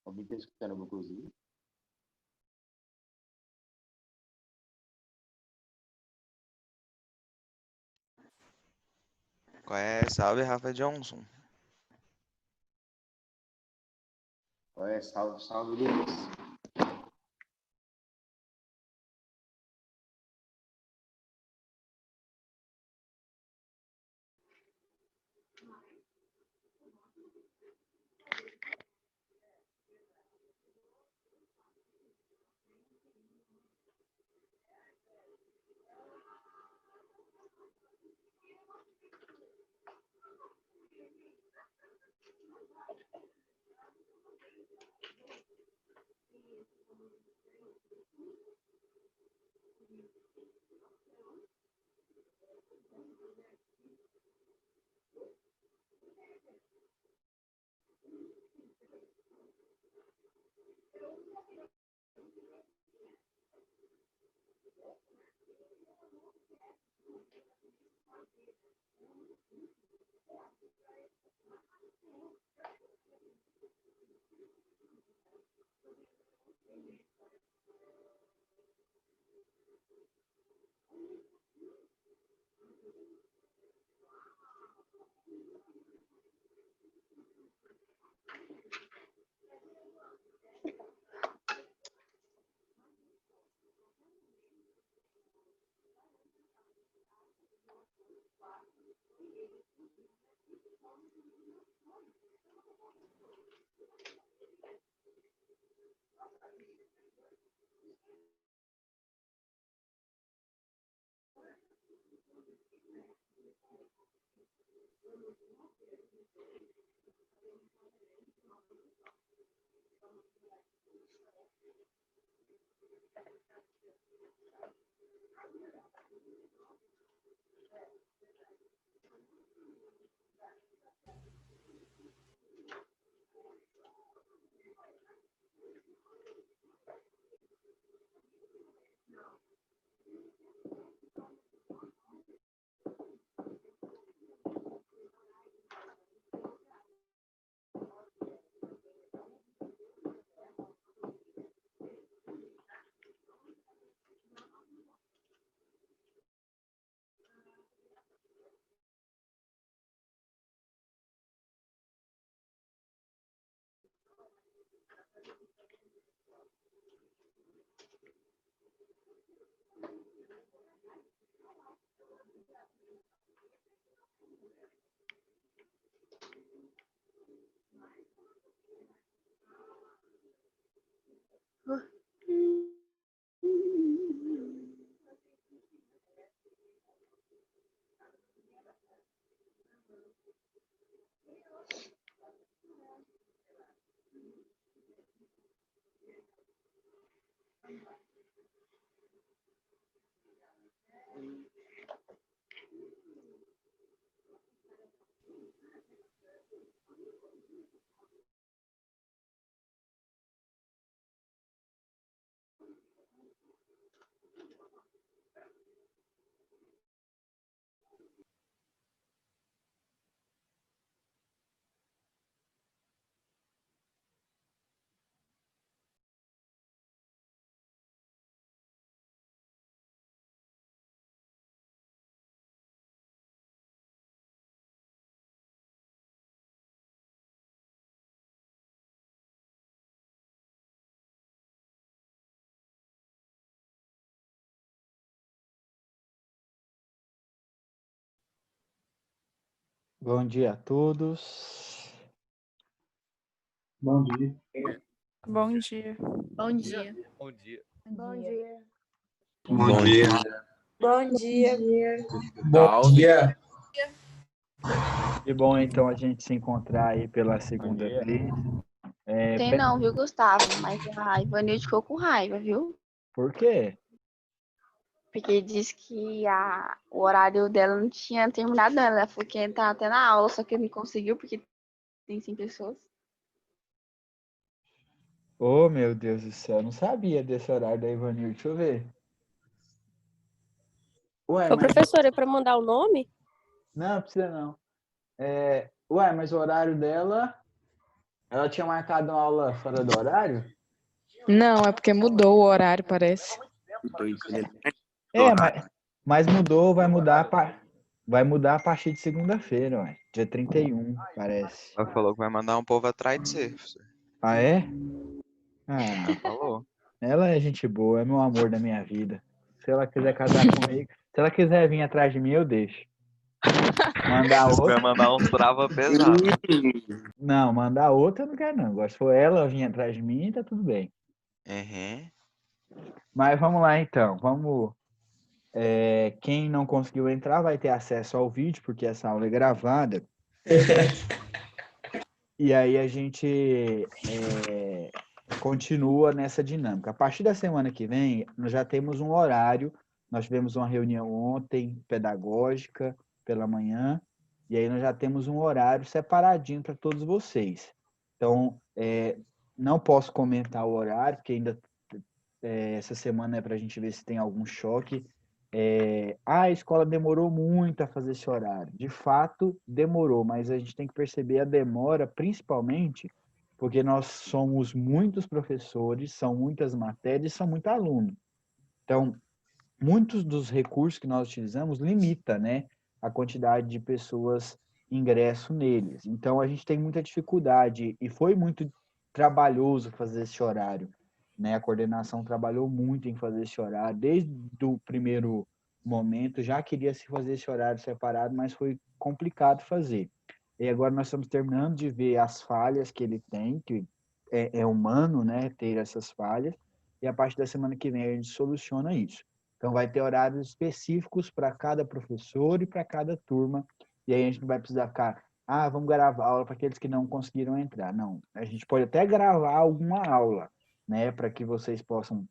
Alguém está escutando alguma coisinha? Qual é? Salve, Rafa Johnson. Salve, salve, Luiz. Bom dia a todos. Bom dia. Bom dia. Bom dia. Bom dia. Bom dia. Bom dia. Bom dia. Bom dia. Que bom, então, a gente se encontrar aí pela segunda dia. vez. Tem não, viu, Gustavo? Mas a Ivanilde ficou com raiva, viu? Por quê? Porque disse que o horário dela não tinha terminado, não. Ela foi que entrar até na aula, só que não conseguiu, porque tem 100 pessoas. Oh, meu Deus do céu, não sabia desse horário da Ivanilde. Deixa eu ver. Ué, Ô, mas... professora, é para mandar o nome? Não, precisa não. Ué, mas o horário dela Ela tinha marcado uma aula fora do horário? Não, é porque mudou o horário, parece. Mas mudou, vai mudar a partir de segunda-feira, ué. Dia 31, parece. Ela falou que vai mandar um povo atrás de você. Ah, é? Ela Ah, falou. ela é gente boa, é meu amor da minha vida. Se ela quiser casar comigo, se ela quiser vir atrás de mim, eu deixo. Mandar Disse que vai outra? mandar uns trava pesado. Não, mandar outra eu não quero não. Agora, se for ela vir atrás de mim, tá tudo bem. Uhum. Mas vamos lá então, vamos. Quem não conseguiu entrar vai ter acesso ao vídeo, porque essa aula é gravada. E aí a gente continua nessa dinâmica. A partir da semana que vem, nós já temos um horário. Nós tivemos uma reunião ontem, pedagógica, pela manhã, e aí nós já temos um horário separadinho para todos vocês. Então, não posso comentar o horário, porque ainda essa semana é para a gente ver se tem algum choque. A escola demorou muito a fazer esse horário. De fato, demorou, mas a gente tem que perceber a demora, principalmente porque nós somos muitos professores, são muitas matérias, são muitos alunos. Então, muitos dos recursos que nós utilizamos limita, né, a quantidade de pessoas ingresso neles. Então, a gente tem muita dificuldade e foi muito trabalhoso fazer esse horário, né? A coordenação trabalhou muito em fazer esse horário. Desde o primeiro momento, já queria se fazer esse horário separado, mas foi complicado fazer. E agora nós estamos terminando de ver as falhas que ele tem, que é humano, né, ter essas falhas, e a partir da semana que vem a gente soluciona isso. Então, vai ter horários específicos para cada professor e para cada turma. E aí a gente não vai precisar ficar, vamos gravar aula para aqueles que não conseguiram entrar. Não, a gente pode até gravar alguma aula, né, para que vocês possam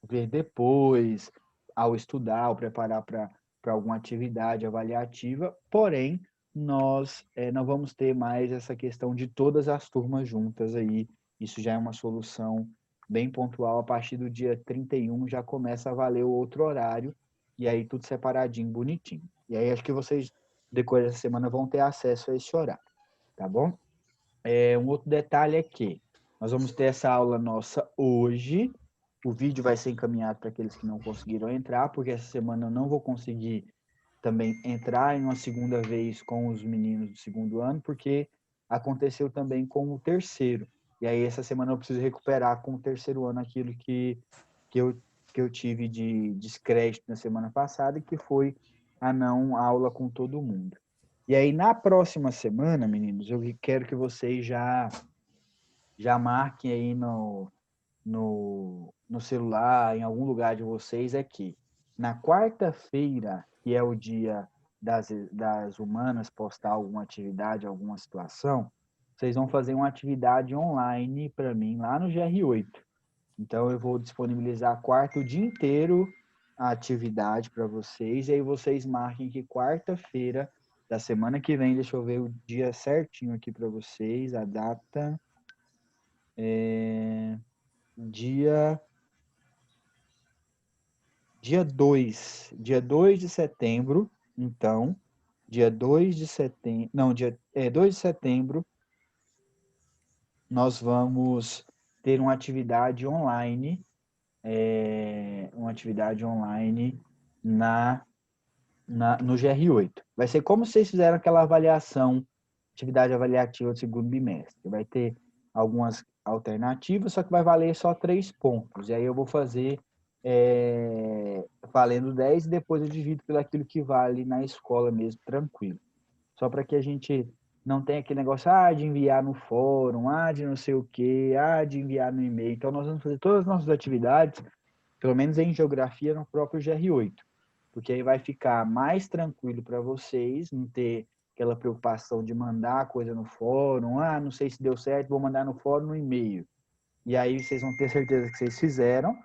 ver depois, ao estudar, ao preparar para alguma atividade avaliativa. Porém, nós não vamos ter mais essa questão de todas as turmas juntas aí. Isso já é uma solução bem pontual. A partir do dia 31 já começa a valer o outro horário, e aí tudo separadinho, bonitinho. E aí acho que vocês, depois dessa semana, vão ter acesso a esse horário, tá bom? Um outro detalhe é que nós vamos ter essa aula nossa hoje. O vídeo vai ser encaminhado para aqueles que não conseguiram entrar, porque essa semana eu não vou conseguir também entrar em uma segunda vez com os meninos do segundo ano, porque aconteceu também com o terceiro. E aí essa semana eu preciso recuperar com o terceiro ano aquilo que eu tive de descrédito na semana passada, que foi a não aula com todo mundo. E aí na próxima semana, meninos, eu quero que vocês já marquem aí no celular, em algum lugar de vocês, é que na quarta-feira, que é o dia das humanas, postar alguma atividade, alguma situação, vocês vão fazer uma atividade online para mim lá no GR8. Então, eu vou disponibilizar quarta o dia inteiro a atividade para vocês, e aí vocês marquem que quarta-feira da semana que vem, deixa eu ver o dia certinho aqui para vocês, a data dia 2, dia 2 de setembro, então, dia 2 de setembro, não, 2 de setembro, nós vamos ter uma atividade online no GR8. Vai ser como vocês fizeram aquela atividade avaliativa do segundo bimestre. Vai ter algumas alternativas, só que vai valer só 3 pontos. E aí eu vou fazer valendo 10 e depois eu divido pelo aquilo que vale na escola mesmo, tranquilo. Só para que a gente não tenha aquele negócio de enviar no fórum, de não sei o quê, de enviar no e-mail. Então, nós vamos fazer todas as nossas atividades, pelo menos em geografia, no próprio GR8. Porque aí vai ficar mais tranquilo para vocês, não ter aquela preocupação de mandar coisa no fórum, não sei se deu certo, vou mandar no fórum no e-mail. E aí vocês vão ter certeza que vocês fizeram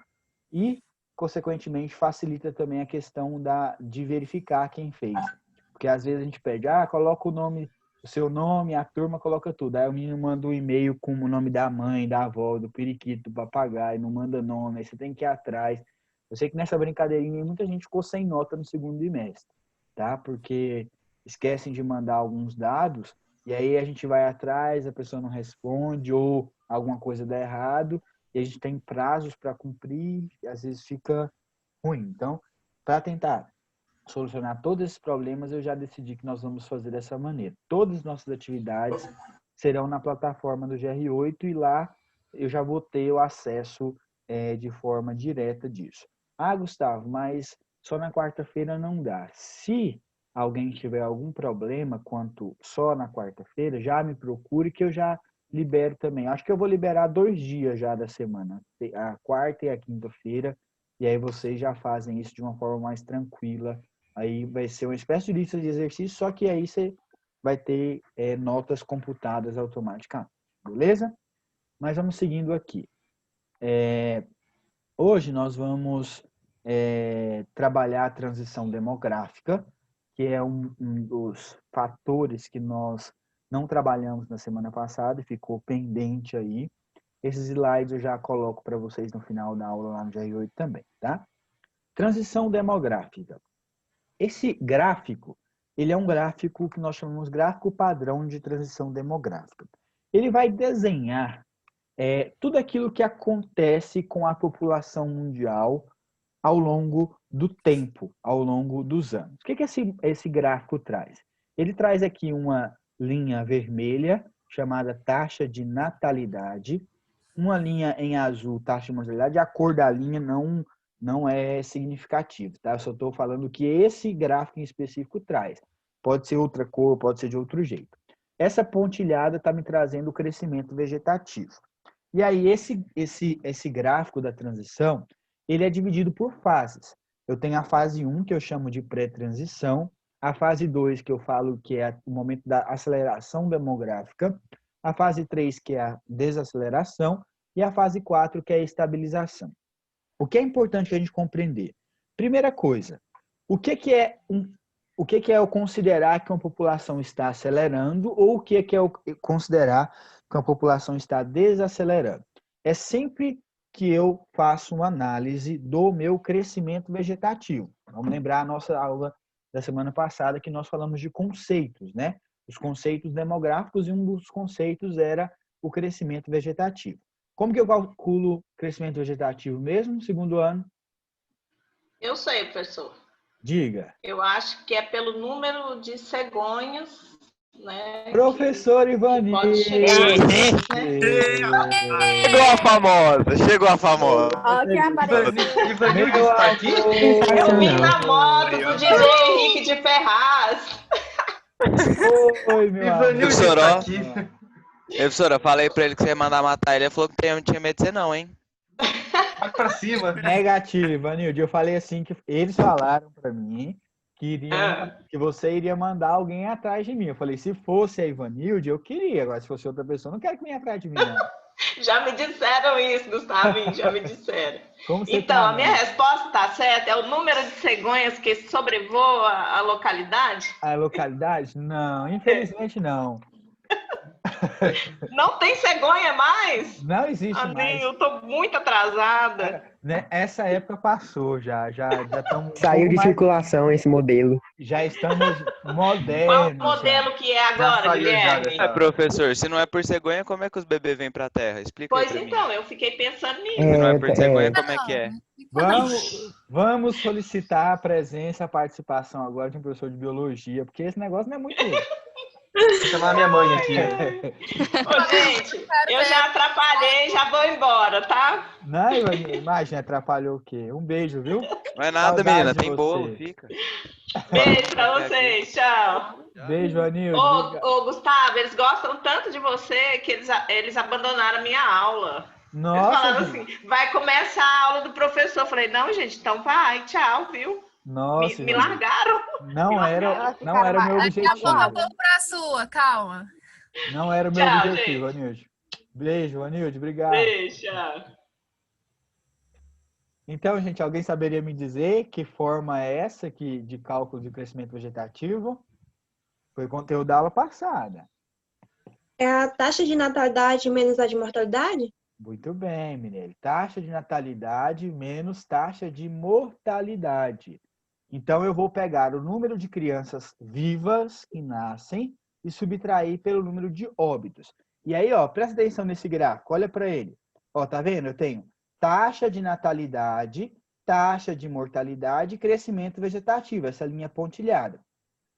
e, consequentemente, facilita também a questão de verificar quem fez. Porque às vezes a gente pede, coloca o seu nome, a turma coloca tudo. Aí o menino manda um e-mail com o nome da mãe, da avó, do periquito, do papagaio, não manda nome, aí você tem que ir atrás. Eu sei que nessa brincadeirinha muita gente ficou sem nota no segundo bimestre, tá? Porque esquecem de mandar alguns dados E aí a gente vai atrás, a pessoa não responde ou alguma coisa dá errado e a gente tem prazos para cumprir, e às vezes fica ruim. Então, para tentar solucionar todos esses problemas, eu já decidi que nós vamos fazer dessa maneira. Todas as nossas atividades serão na plataforma do GR8 e lá eu já vou ter o acesso de forma direta disso. Ah, Gustavo, mas só na quarta-feira não dá. Se alguém tiver algum problema quanto só na quarta-feira, já me procure que eu já libero também. Acho que eu vou liberar 2 dias já da semana, a quarta e a quinta-feira, e aí vocês já fazem isso de uma forma mais tranquila. Aí vai ser uma espécie de lista de exercícios, só que aí você vai ter notas computadas automaticamente, beleza? Mas vamos seguindo aqui. Hoje nós vamos trabalhar a transição demográfica, que é um dos fatores que nós não trabalhamos na semana passada e ficou pendente aí. Esses slides eu já coloco para vocês no final da aula lá no GR8 também, tá? Transição demográfica. Esse gráfico, ele é um gráfico que nós chamamos gráfico padrão de transição demográfica. Ele vai desenhar tudo aquilo que acontece com a população mundial ao longo do tempo, ao longo dos anos. O que esse gráfico traz? Ele traz aqui uma linha vermelha, chamada taxa de natalidade, uma linha em azul, taxa de mortalidade. A cor da linha não é significativa, tá? Eu só estou falando que esse gráfico em específico traz. Pode ser outra cor, pode ser de outro jeito. Essa pontilhada está me trazendo o crescimento vegetativo. E aí, esse gráfico da transição, ele é dividido por fases. Eu tenho a fase 1, que eu chamo de pré-transição, a fase 2, que eu falo que é o momento da aceleração demográfica, a fase 3, que é a desaceleração, e a fase 4, que é a estabilização. O que é importante a gente compreender? Primeira coisa, o que é eu considerar que uma população está acelerando ou o que é eu considerar que uma população está desacelerando? É sempre que eu faço uma análise do meu crescimento vegetativo. Vamos lembrar a nossa aula da semana passada que nós falamos de conceitos, né? Os conceitos demográficos, e um dos conceitos era o crescimento vegetativo. Como que eu calculo crescimento vegetativo mesmo, segundo ano? Eu sei, professor. Diga. Eu acho que é pelo número de cegonhos, né? Professor Ivanildo. Pode chegar, né? Chegou a famosa. Ó, que apareceu. Ivanildo está aqui? Eu vim na moto do DJ Henrique de Ferraz. Oi, meu Ivanildo amigo. está aqui. Professora, falei pra ele que você ia mandar matar ele. Ele falou que não tinha medo de você não, hein? Vai pra cima. Negativo, Ivanildo. Eu falei assim que eles falaram para mim que você iria mandar alguém atrás de mim. Eu falei, se fosse a Ivanildo, eu queria. Agora, se fosse outra pessoa, não quero que venha atrás de mim, não. Já me disseram isso, Gustavinho, já me disseram. Como você Então, tá, a minha resposta está certa, é o número de cegonhas que sobrevoa a localidade? A localidade? Não, infelizmente não. Não tem cegonha mais? Não existe mais. Amigo, eu tô muito atrasada. Né? Essa época passou, já estamos... Saiu de circulação esse modelo. Já estamos Qual modernos. modelo que é agora, saiu já Guilherme? dessa- Professor, se não é por cegonha, como é que os bebês vêm pra terra? Explica aí Pois pra mim. então, eu fiquei pensando nisso. Se não é por cegonha, É. como é que é? Vamos solicitar a presença, a participação agora de um professor de biologia, porque esse negócio não é muito... Vou chamar minha mãe aqui. Ô, gente, eu já atrapalhei, já vou embora, tá? Não, imagina, atrapalhou o quê? Um beijo, viu? Não é nada, Saudade menina. de Tem você. bolo, fica. Beijo pra vocês, tchau. Beijo, Anildo. Ô, Gustavo, eles gostam tanto de você que eles abandonaram a minha aula. Eles Nossa, falaram gente. assim, vai começar a aula do professor. Eu falei, não, gente, então vai, tchau, viu? Nossa, Me Ivanildo. largaram. Não era o meu Daqui a pouco eu objetivo. vou pra sua, calma. Não era o meu Tchau, objetivo, Anildo. Beijo, Anildo. Obrigado. Beijo, tchau. Então, gente, alguém saberia me dizer que forma é essa de cálculo de crescimento vegetativo? Foi conteúdo da aula passada. É a taxa de natalidade menos a de mortalidade? Muito bem, Mirelle. Taxa de natalidade menos taxa de mortalidade. Então, eu vou pegar o número de crianças vivas que nascem e subtrair pelo número de óbitos. E aí, ó, presta atenção nesse gráfico, olha para ele. Ó, tá vendo? Eu tenho taxa de natalidade, taxa de mortalidade e crescimento vegetativo, essa linha pontilhada.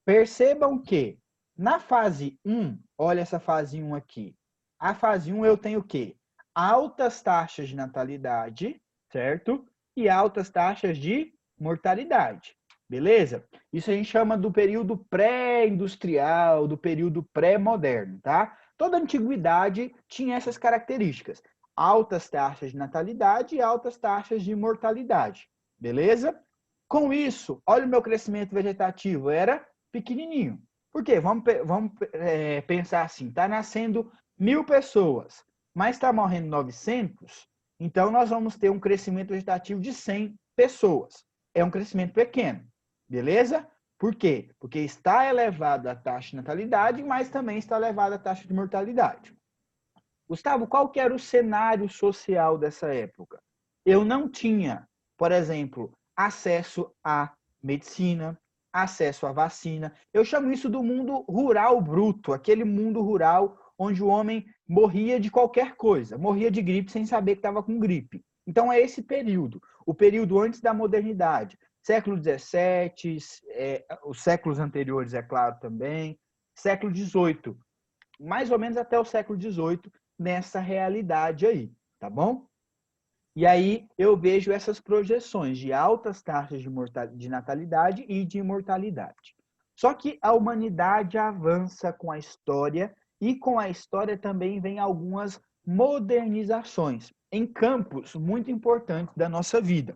Percebam que na fase 1, olha essa fase 1 aqui. A fase 1 eu tenho o quê? Altas taxas de natalidade, certo? E altas taxas de mortalidade, beleza? Isso a gente chama do período pré-industrial, do período pré-moderno, tá? Toda a antiguidade tinha essas características. Altas taxas de natalidade e altas taxas de mortalidade, beleza? Com isso, olha o meu crescimento vegetativo, era pequenininho. Por quê? Vamos pensar assim, tá nascendo 1.000 pessoas, mas está morrendo 900, então nós vamos ter um crescimento vegetativo de 100 pessoas. É um crescimento pequeno, beleza? Por quê? Porque está elevada a taxa de natalidade, mas também está elevada a taxa de mortalidade. Gustavo, qual que era o cenário social dessa época? Eu não tinha, por exemplo, acesso à medicina, acesso à vacina. Eu chamo isso do mundo rural bruto, aquele mundo rural onde o homem morria de qualquer coisa, morria de gripe sem saber que estava com gripe. Então é esse período, o período antes da modernidade, século XVII, os séculos anteriores, é claro, também, século XVIII, mais ou menos até o século XVIII, nessa realidade aí, tá bom? E aí eu vejo essas projeções de altas taxas de natalidade e de mortalidade. Só que a humanidade avança com a história e com a história também vem algumas modernizações em campos muito importantes da nossa vida.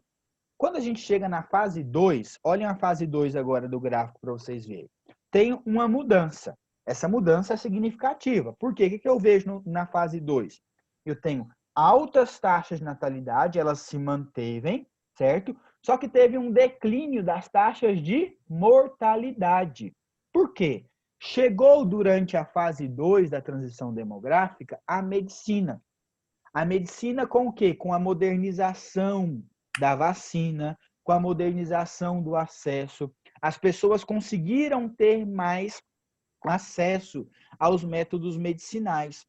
Quando a gente chega na fase 2, olhem a fase 2 agora do gráfico para vocês verem. Tem uma mudança. Essa mudança é significativa. Por quê? O que eu vejo na fase 2? Eu tenho altas taxas de natalidade, elas se mantêm, certo? Só que teve um declínio das taxas de mortalidade. Por quê? Chegou durante a fase 2 da transição demográfica a medicina. A medicina com o quê? Com a modernização da vacina, com a modernização do acesso. As pessoas conseguiram ter mais acesso aos métodos medicinais.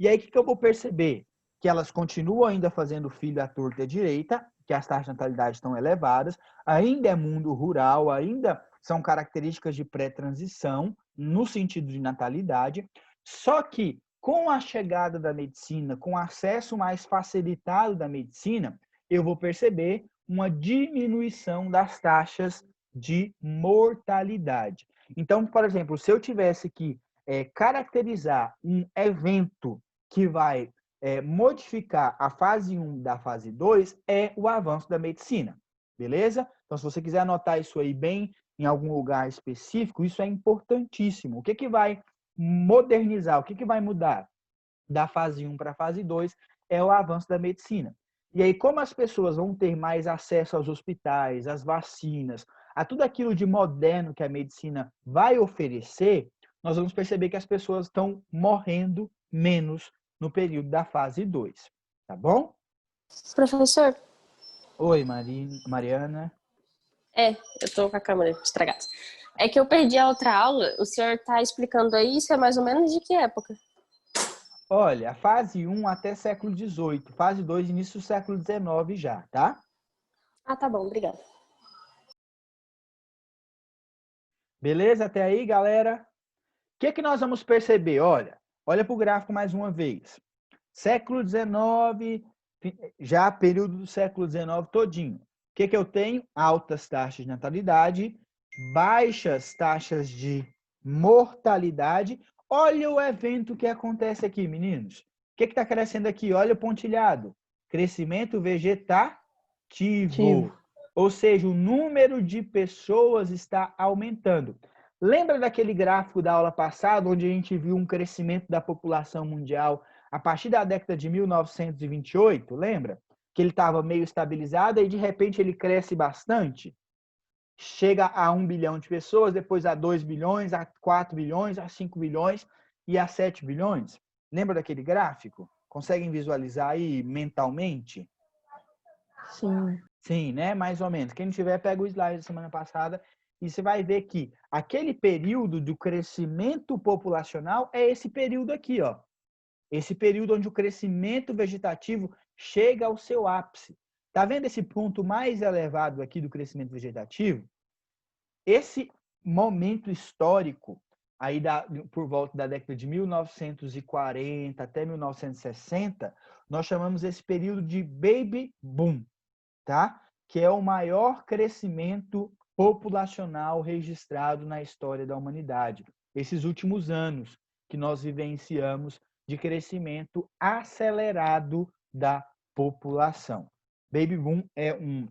E aí, o que eu vou perceber? Que elas continuam ainda fazendo filho à torta e à direita, que as taxas de natalidade estão elevadas, ainda é mundo rural, ainda são características de pré-transição, no sentido de natalidade, só que com a chegada da medicina, com o acesso mais facilitado da medicina, eu vou perceber uma diminuição das taxas de mortalidade. Então, por exemplo, se eu tivesse que caracterizar um evento que vai modificar a fase 1 da fase 2, é o avanço da medicina, beleza? Então, se você quiser anotar isso aí bem em algum lugar específico, isso é importantíssimo. O que vai modernizar, o que vai mudar da fase 1 para a fase 2 é o avanço da medicina. E aí, como as pessoas vão ter mais acesso aos hospitais, às vacinas, a tudo aquilo de moderno que a medicina vai oferecer, nós vamos perceber que as pessoas estão morrendo menos no período da fase 2. Tá bom? Professor? Oi, Mariana. Eu tô com a câmera estragada. É que eu perdi a outra aula. O senhor está explicando aí, isso é mais ou menos de que época? Olha, a fase 1 até século XVIII, fase 2 início do século XIX já, tá? Ah, tá bom, obrigada. Beleza até aí, galera? O que nós vamos perceber? Olha para o gráfico mais uma vez. Século XIX, já período do século XIX todinho. O que eu tenho? Altas taxas de natalidade, baixas taxas de mortalidade. Olha o evento que acontece aqui, meninos. O que está crescendo aqui? Olha o pontilhado. Crescimento vegetativo. Ou seja, o número de pessoas está aumentando. Lembra daquele gráfico da aula passada, onde a gente viu um crescimento da população mundial a partir da década de 1928? Lembra? Que ele estava meio estabilizado e de repente ele cresce bastante? Chega a 1 bilhão de pessoas, depois a 2 bilhões, a 4 bilhões, a 5 bilhões e a 7 bilhões. Lembra daquele gráfico? Conseguem visualizar aí mentalmente? Sim. Sim, né? Mais ou menos. Quem não tiver, pega o slide da semana passada e você vai ver que aquele período do crescimento populacional é esse período aqui, ó. Esse período onde o crescimento vegetativo chega ao seu ápice. Tá vendo esse ponto mais elevado aqui do crescimento vegetativo? Esse momento histórico, aí por volta da década de 1940 até 1960, nós chamamos esse período de Baby Boom, tá? Que é o maior crescimento populacional registrado na história da humanidade. Esses últimos anos que nós vivenciamos de crescimento acelerado da população. Baby Boom é um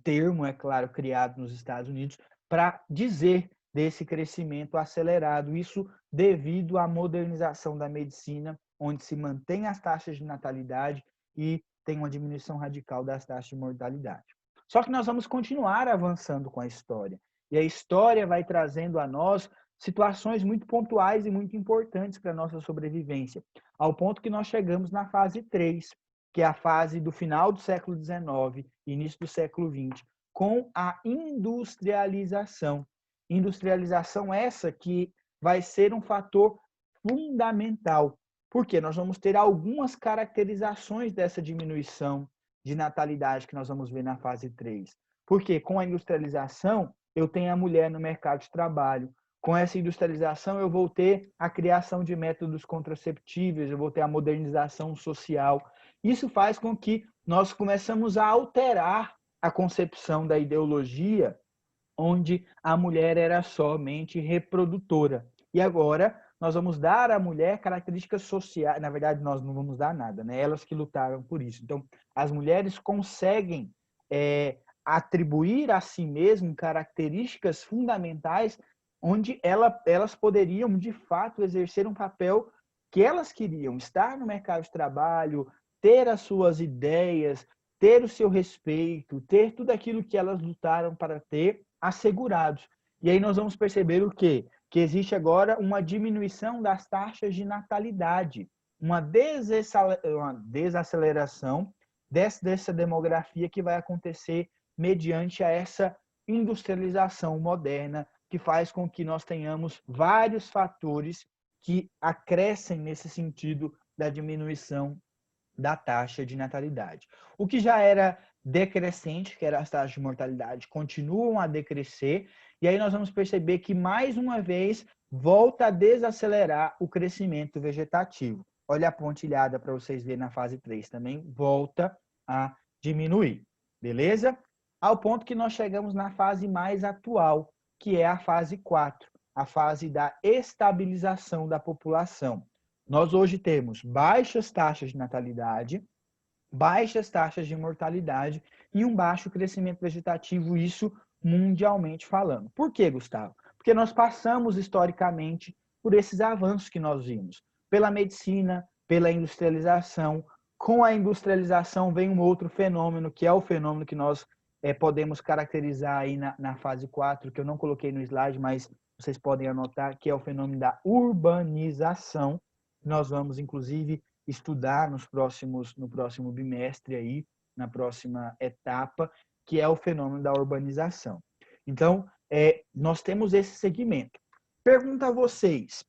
termo, é claro, criado nos Estados Unidos para dizer desse crescimento acelerado, isso devido à modernização da medicina, onde se mantém as taxas de natalidade e tem uma diminuição radical das taxas de mortalidade. Só que nós vamos continuar avançando com a história. E a história vai trazendo a nós situações muito pontuais e muito importantes para a nossa sobrevivência, ao ponto que nós chegamos na fase 3, que é a fase do final do século XIX, início do século XX, com a industrialização. Industrialização essa que vai ser um fator fundamental, porque nós vamos ter algumas caracterizações dessa diminuição de natalidade que nós vamos ver na fase 3. Porque com a industrialização, eu tenho a mulher no mercado de trabalho. Com essa industrialização, eu vou ter a criação de métodos contraceptivos, eu vou ter a modernização social. Isso faz com que nós começamos a alterar a concepção da ideologia, onde a mulher era somente reprodutora. E agora nós vamos dar à mulher características sociais. Na verdade, nós não vamos dar nada, né? Elas que lutaram por isso. Então, as mulheres conseguem atribuir a si mesmas características fundamentais onde elas poderiam, de fato, exercer um papel que elas queriam, estar no mercado de trabalho, ter as suas ideias, ter o seu respeito, ter tudo aquilo que elas lutaram para ter assegurados. E aí nós vamos perceber o quê? Que existe agora uma diminuição das taxas de natalidade, uma desaceleração dessa demografia que vai acontecer mediante a essa industrialização moderna, que faz com que nós tenhamos vários fatores que acrescem nesse sentido da diminuição da taxa de natalidade. O que já era decrescente, que era as taxas de mortalidade, continuam a decrescer, e aí nós vamos perceber que, mais uma vez, volta a desacelerar o crescimento vegetativo. Olha a pontilhada para vocês verem na fase 3 também, volta a diminuir, beleza? Ao ponto que nós chegamos na fase mais atual, que é a fase 4, a fase da estabilização da população. Nós hoje temos baixas taxas de natalidade, baixas taxas de mortalidade e um baixo crescimento vegetativo, isso mundialmente falando. Por quê, Gustavo? Porque nós passamos historicamente por esses avanços que nós vimos, pela medicina, pela industrialização. Com a industrialização vem um outro fenômeno, que é o fenômeno que nós podemos caracterizar aí na fase 4, que eu não coloquei no slide, mas vocês podem anotar, que é o fenômeno da urbanização. Nós vamos, inclusive, estudar no próximo bimestre, aí, na próxima etapa, que é o fenômeno da urbanização. Então, nós temos esse segmento. Pergunto a vocês,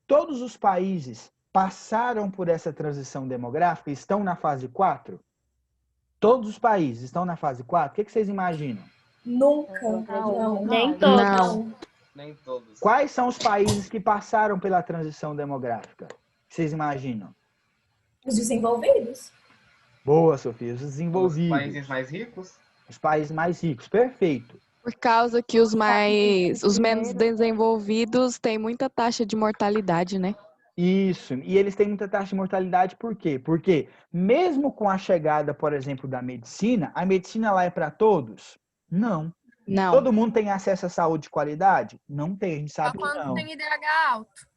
todos os países passaram por essa transição demográfica, estão na fase 4? Todos os países estão na fase 4? O que vocês imaginam? Nunca. Não, nem todos. Não. Nem todos. Quais são os países que passaram pela transição demográfica? O que vocês imaginam? Os desenvolvidos. Boa, Sofia. Os Os desenvolvidos. países mais ricos? Os países mais ricos. Perfeito. Por causa que os menos desenvolvidos têm muita taxa de mortalidade, né? Isso. E eles têm muita taxa de mortalidade por quê? Porque mesmo com a chegada, por exemplo, da medicina, a medicina lá é para todos? Não. Não. Todo mundo tem acesso à saúde de qualidade? Não tem, a gente Só sabe que quando não. tem IDH alto.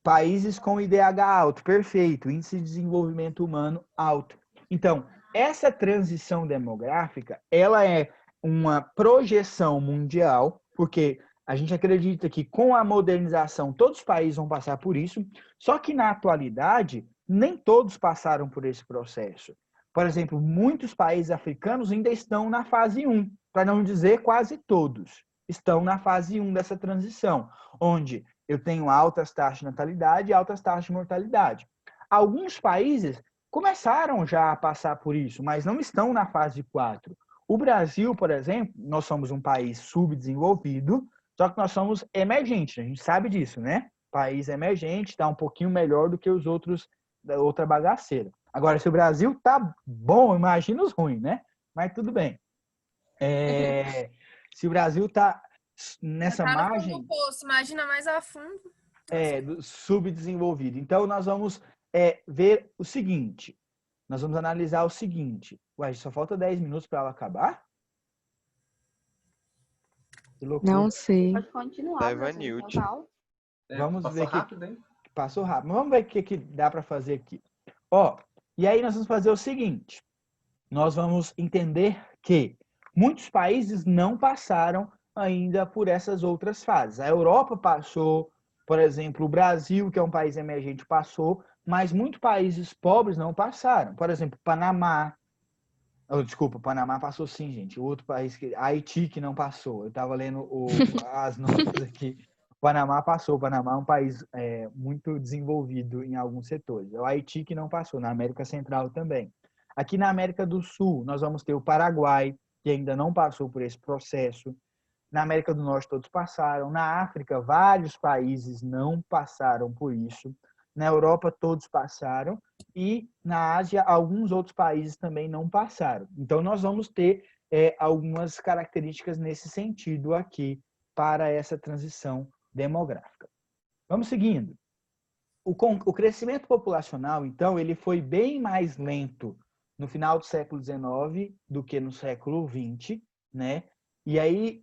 Países com IDH alto, perfeito, índice de desenvolvimento humano alto. Então, essa transição demográfica, ela é uma projeção mundial, porque a gente acredita que com a modernização todos os países vão passar por isso, só que na atualidade nem todos passaram por esse processo. Por exemplo, muitos países africanos ainda estão na fase 1, para não dizer quase todos. estão na fase 1 dessa transição, onde eu tenho altas taxas de natalidade e altas taxas de mortalidade. Alguns países começaram já a passar por isso, mas não estão na fase 4. O Brasil, por exemplo, nós somos um país subdesenvolvido, só que nós somos emergentes, a gente sabe disso, né? País emergente, está um pouquinho melhor do que os outros da outra bagaceira. Agora, se o Brasil tá bom, imagina os ruins, né? Mas tudo bem. Se o Brasil tá nessa Tá no fundo margem... do poço, imagina mais a fundo. Subdesenvolvido. Então, nós vamos ver o seguinte. Nós vamos analisar o seguinte. Ué, só falta 10 minutos para ela acabar? Que loucura. Não sei. Pode continuar. Daiva professor, Newt. normal. Vamos passou ver que rápido, hein? passou rápido. Vamos ver o que dá para fazer aqui. Ó, e aí nós vamos fazer o seguinte. Nós vamos entender que muitos países não passaram ainda por essas outras fases. A Europa passou, por exemplo, o Brasil, que é um país emergente, passou, mas muitos países pobres não passaram. Por exemplo, Panamá. Desculpa, Panamá passou sim, gente. O outro país, Haiti, que não passou. Eu estava lendo as notas aqui. Panamá passou. Panamá é um país muito desenvolvido em alguns setores. É o Haiti que não passou, na América Central também. Aqui na América do Sul, nós vamos ter o Paraguai, que ainda não passou por esse processo. Na América do Norte, todos passaram. Na África, vários países não passaram por isso. Na Europa, todos passaram. E na Ásia, alguns outros países também não passaram. Então, nós vamos ter algumas características nesse sentido aqui para essa transição demográfica. Vamos seguindo. O crescimento populacional, então, ele foi bem mais lento no final do século XIX do que no século XX, né? E aí,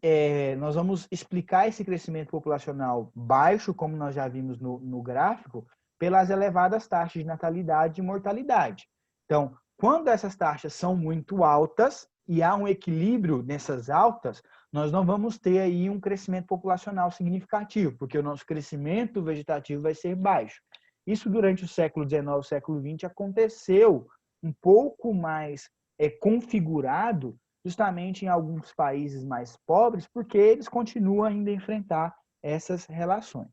nós vamos explicar esse crescimento populacional baixo, como nós já vimos no gráfico, pelas elevadas taxas de natalidade e mortalidade. Então, quando essas taxas são muito altas e há um equilíbrio nessas altas, nós não vamos ter aí um crescimento populacional significativo, porque o nosso crescimento vegetativo vai ser baixo. Isso durante o século XIX e século XX aconteceu um pouco mais configurado justamente em alguns países mais pobres, porque eles continuam ainda a enfrentar essas relações.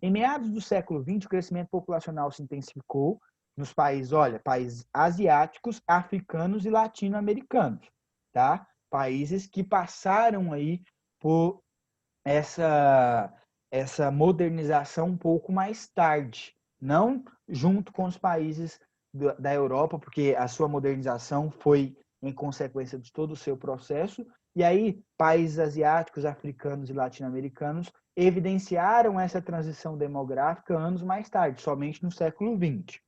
Em meados do século XX, o crescimento populacional se intensificou nos países, países asiáticos, africanos e latino-americanos, tá? Países que passaram aí por essa modernização um pouco mais tarde, não junto com os países da Europa, porque a sua modernização foi em consequência de todo o seu processo, e aí países asiáticos, africanos e latino-americanos evidenciaram essa transição demográfica anos mais tarde, somente no século XX.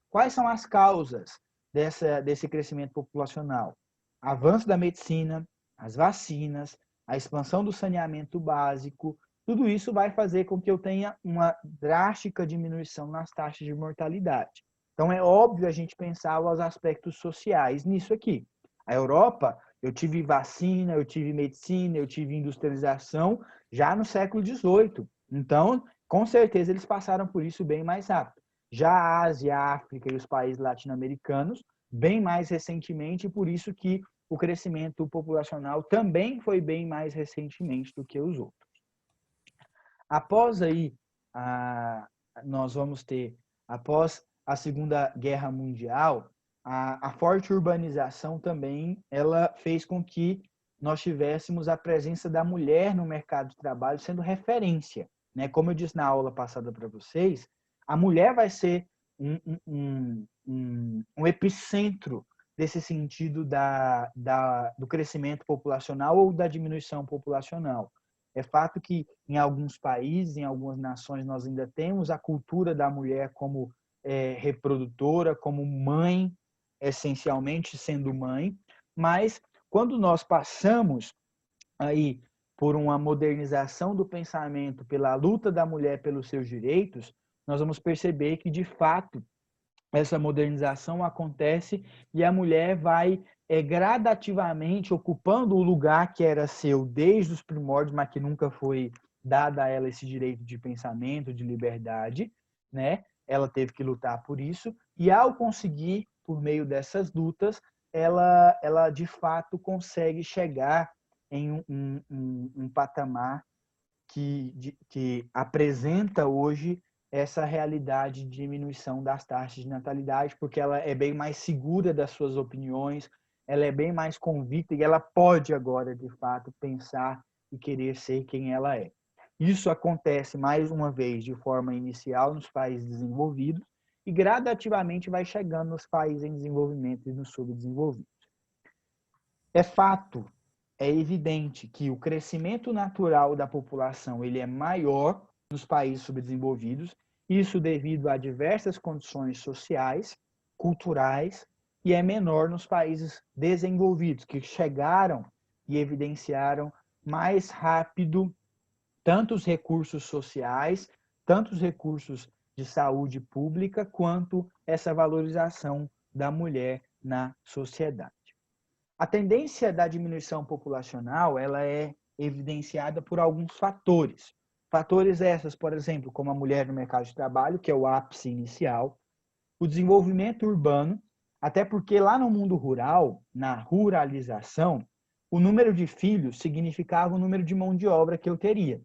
Quais são as causas desse crescimento populacional? Avanço da medicina, as vacinas, a expansão do saneamento básico, tudo isso vai fazer com que eu tenha uma drástica diminuição nas taxas de mortalidade. Então, é óbvio a gente pensar os aspectos sociais nisso aqui. A Europa, eu tive vacina, eu tive medicina, eu tive industrialização já no século XVIII. Então, com certeza, eles passaram por isso bem mais rápido. Já a Ásia, a África e os países latino-americanos, bem mais recentemente, e por isso que o crescimento populacional também foi bem mais recentemente do que os outros. Após aí, nós vamos ter, após a Segunda Guerra Mundial, a forte urbanização também, ela fez com que nós tivéssemos a presença da mulher no mercado de trabalho sendo referência, né? Como eu disse na aula passada para vocês, a mulher vai ser um epicentro desse sentido do crescimento populacional ou da diminuição populacional. É fato que em alguns países, em algumas nações, nós ainda temos a cultura da mulher como reprodutora, como mãe, essencialmente sendo mãe, mas quando nós passamos aí por uma modernização do pensamento, pela luta da mulher pelos seus direitos, nós vamos perceber que, de fato, essa modernização acontece e a mulher vai gradativamente ocupando o lugar que era seu desde os primórdios, mas que nunca foi dado a ela esse direito de pensamento, de liberdade, né? Ela teve que lutar por isso e, ao conseguir, por meio dessas lutas, ela de fato consegue chegar em um patamar que apresenta hoje essa realidade de diminuição das taxas de natalidade, porque ela é bem mais segura das suas opiniões, ela é bem mais convicta e ela pode agora, de fato, pensar e querer ser quem ela é. Isso acontece, mais uma vez, de forma inicial nos países desenvolvidos e gradativamente vai chegando nos países em desenvolvimento e nos subdesenvolvidos. É fato, é evidente que o crescimento natural da população ele é maior nos países subdesenvolvidos, isso devido a diversas condições sociais, culturais, e é menor nos países desenvolvidos, que chegaram e evidenciaram mais rápido tanto os recursos sociais, tanto os recursos de saúde pública, quanto essa valorização da mulher na sociedade. A tendência da diminuição populacional ela é evidenciada por alguns fatores. Fatores esses, por exemplo, como a mulher no mercado de trabalho, que é o ápice inicial, o desenvolvimento urbano, até porque lá no mundo rural, na ruralização, o número de filhos significava o número de mão de obra que eu teria.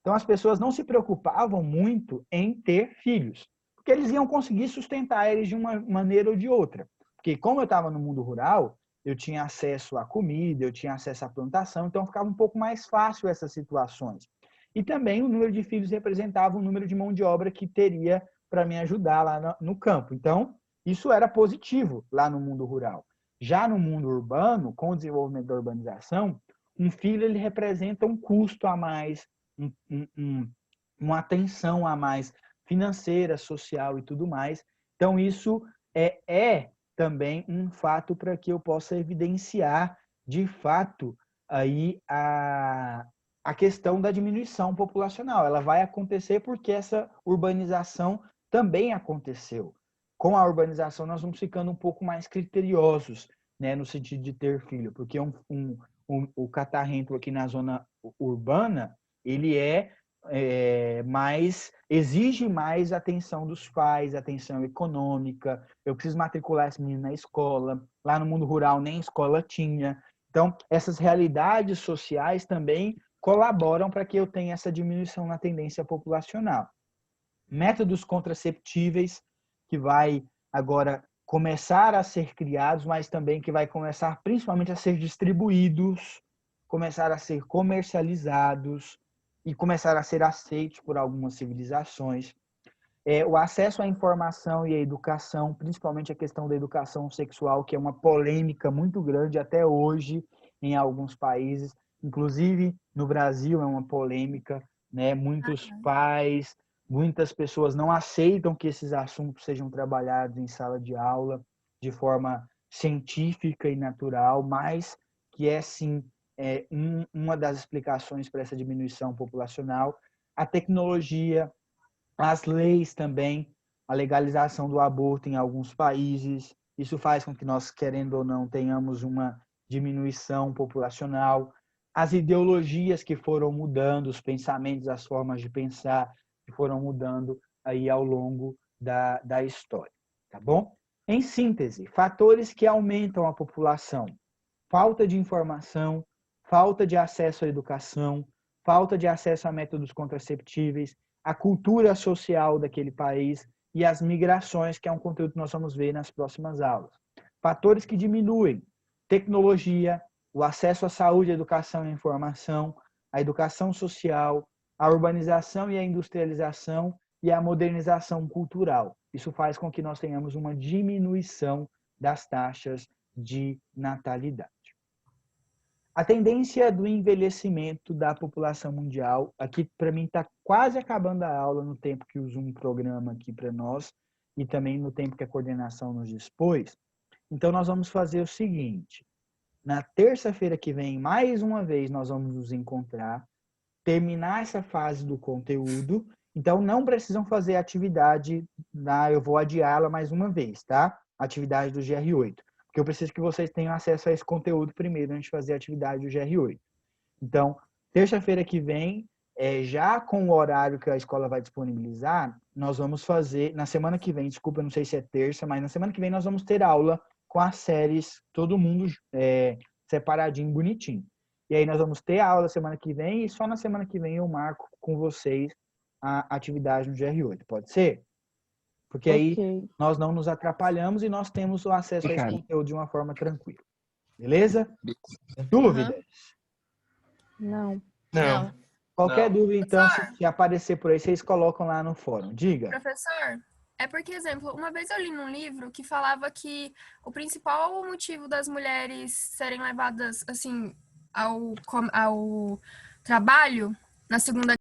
Então as pessoas não se preocupavam muito em ter filhos, porque eles iam conseguir sustentar eles de uma maneira ou de outra. Porque como eu estava no mundo rural, eu tinha acesso à comida, eu tinha acesso à plantação, então ficava um pouco mais fácil essas situações. E também o número de filhos representava o número de mão de obra que teria para me ajudar lá no campo. Então, isso era positivo lá no mundo rural. Já no mundo urbano, com o desenvolvimento da urbanização, um filho ele representa um custo a mais, uma atenção a mais financeira, social e tudo mais. Então, isso é também um fato para que eu possa evidenciar, de fato, aí a questão da diminuição populacional. Ela vai acontecer porque essa urbanização também aconteceu. Com a urbanização, nós vamos ficando um pouco mais criteriosos, né, no sentido de ter filho, porque o catarrento aqui na zona urbana, ele exige mais atenção dos pais, atenção econômica. Eu preciso matricular esse menino na escola. Lá no mundo rural nem escola tinha. Então, essas realidades sociais também colaboram para que eu tenha essa diminuição na tendência populacional. Métodos contraceptíveis, que vai agora começar a ser criados, mas também que vai começar principalmente a ser distribuídos, começar a ser comercializados e começar a ser aceitos por algumas civilizações. O acesso à informação e à educação, principalmente a questão da educação sexual, que é uma polêmica muito grande até hoje em alguns países, inclusive no Brasil é uma polêmica, né? Muitos pais, muitas pessoas não aceitam que esses assuntos sejam trabalhados em sala de aula de forma científica e natural, mas que é sim uma das explicações para essa diminuição populacional. A tecnologia, as leis também, a legalização do aborto em alguns países, isso faz com que nós, querendo ou não, tenhamos uma diminuição populacional. As ideologias que foram mudando, os pensamentos, as formas de pensar que foram mudando aí ao longo da história, tá bom? Em síntese, fatores que aumentam a população: falta de informação, falta de acesso à educação, falta de acesso a métodos contraceptíveis, a cultura social daquele país e as migrações, que é um conteúdo que nós vamos ver nas próximas aulas. Fatores que diminuem: tecnologia, o acesso à saúde, à educação e à informação, a educação social, a urbanização e a industrialização e a modernização cultural. Isso faz com que nós tenhamos uma diminuição das taxas de natalidade. A tendência do envelhecimento da população mundial, aqui para mim está quase acabando a aula no tempo que o Zoom programa aqui para nós e também no tempo que a coordenação nos dispôs. Então nós vamos fazer o seguinte: na terça-feira que vem, mais uma vez, nós vamos nos encontrar, terminar essa fase do conteúdo. Então não precisam fazer atividade, eu vou adiá-la mais uma vez, tá? Atividade do GR8. Porque eu preciso que vocês tenham acesso a esse conteúdo primeiro, antes de fazer a atividade do GR8. Então, terça-feira que vem, já com o horário que a escola vai disponibilizar, nós vamos fazer, na semana que vem, desculpa, eu não sei se é terça, mas na semana que vem nós vamos ter aula com as séries, todo mundo separadinho, bonitinho. E aí nós vamos ter a aula semana que vem e só na semana que vem eu marco com vocês a atividade no GR8. Pode ser? Porque aí Ok. nós não nos atrapalhamos e nós temos o acesso a esse Ricardo. conteúdo de uma forma tranquila. Beleza? Dúvidas? Não. Não. Qualquer Não. dúvida, então, Professor. se aparecer por aí, vocês colocam lá no fórum. Diga. Professor, é porque, exemplo, uma vez eu li num livro que falava que o principal motivo das mulheres serem levadas, assim, ao trabalho na Segunda